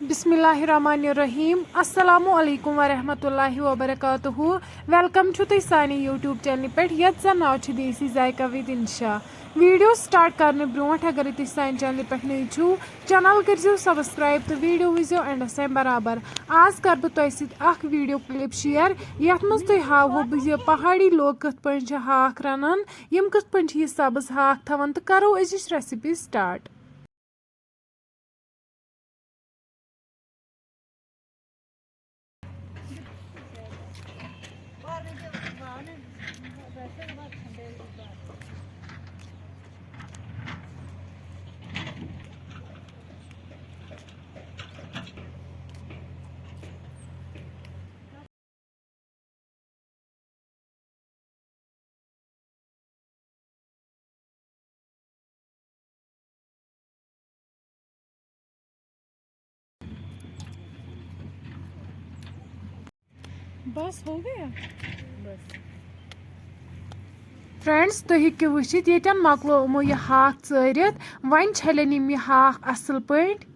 बिस्मिल्लाहिर्रहमानिर्रहीम अस्सलामु अलैकुम वरहमतुल्लाहि वबरकातुहू वेलकम छु तुम सानी यूट्यूब चैनल पे ये नाव देसी जायका विद इंशा वीडियो स्टार्ट करने ब्रोट अगर तुम सान चैनल पे नई छू चैनल कर सब्सक्राइब तो वीडियो वो एंडस तम बराबर आज कर बह वीडियो क्लिप शेयर यथ मज तुम हावो बह पहाड़ी लोग कथ पे हाक रनान यम कथ पे सब्ज हाक थवान तो करो अजिच रेसिपी स्टार्ट। बस हो गया बस फ्रेंड्स तुम हेकु वुचित येतन मकलो यमो यह हाक चरित वन छलन यम यह हाक असल पट।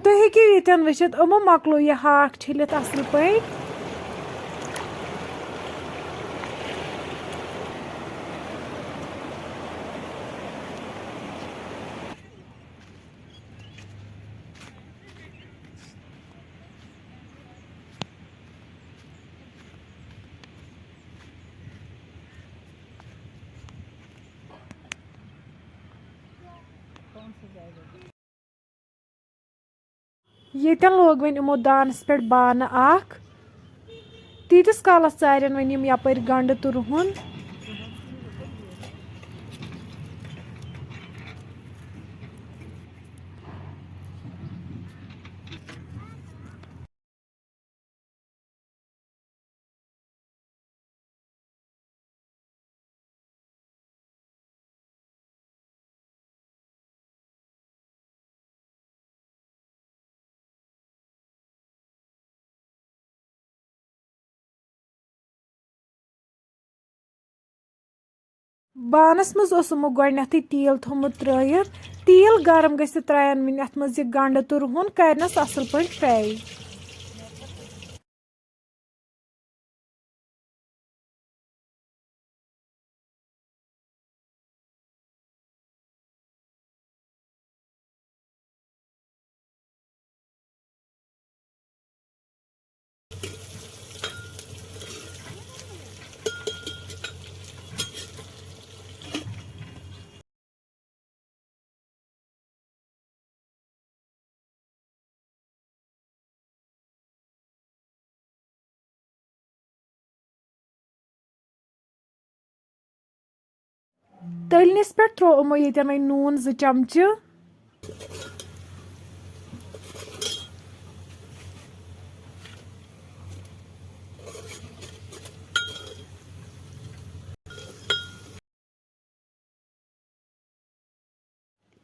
तुम हेकु यन वुचित यमो मकलो यह हाक छिलित असल पट। येतन लोग वन यमो दानस पे बान अख तीतिस कालस चारन वन यम यपर गंड तो रुहन बानस मज गोडनथी तेल थोमुत त्रयित तेल गरम गसित त्रायन वन अथ मज यह गंड तो रुहन करनस असल पे फ्राई। तलनिस पे त्रो यमो ये वन नून 2 चमचे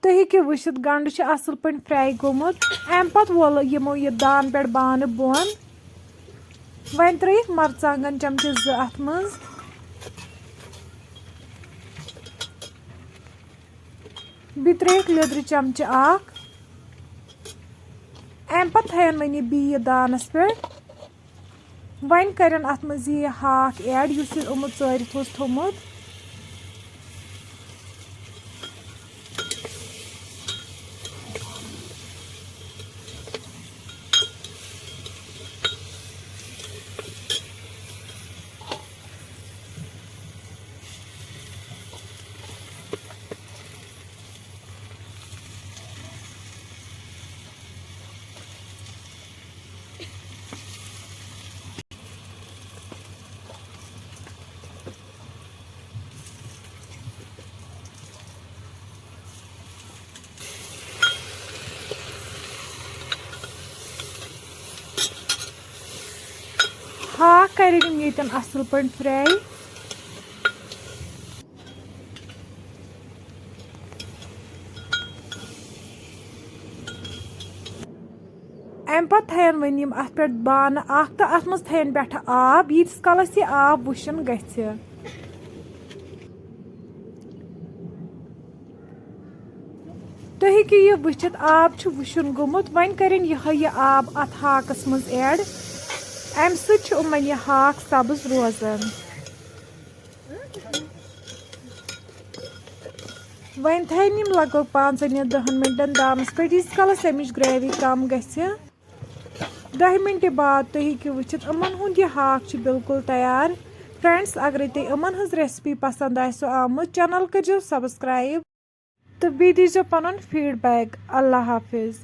तुम हेकु वुचित गंड असल पे फ्राई गोमुत अम पत वोल यमो यह दान पे बान बोन वन त्रयिक मरचांगन चमचे 2 अथ मज बी त्रयिक लिद्र चमचे अख अम पत थयन वन यह दानस पे वन करन अथ मज यह हाक ऐड युस यमो चरित थोमुत हाक करें यतन असल पे फ्राई। अम पे थन वन अत पे बान तो अत मज थन पे आब यीस कलस यह आब वुशन गि। तुम हेकु यह वुचित आब वुशन गोमुत वन करें यह आब अत हाकस मज ऐड अम समन यह हाक सब्ज रोजान। वन थन लगभग 5 या 10 मिनटन दामस पे यीस कलस अमिच ग्रेवी कम गि। 10 मिनट बाद तुम हेकु वुचित अमन हुंद यह हाक बिल्कुल तैयार। फ्रेंड्स अगर तुम अमन हज रेसिपी पसंद आसो आमुत चैनल करो सब्सक्राइब तो बी दीजो पन फीडबैक। अल्लाह हाफिज।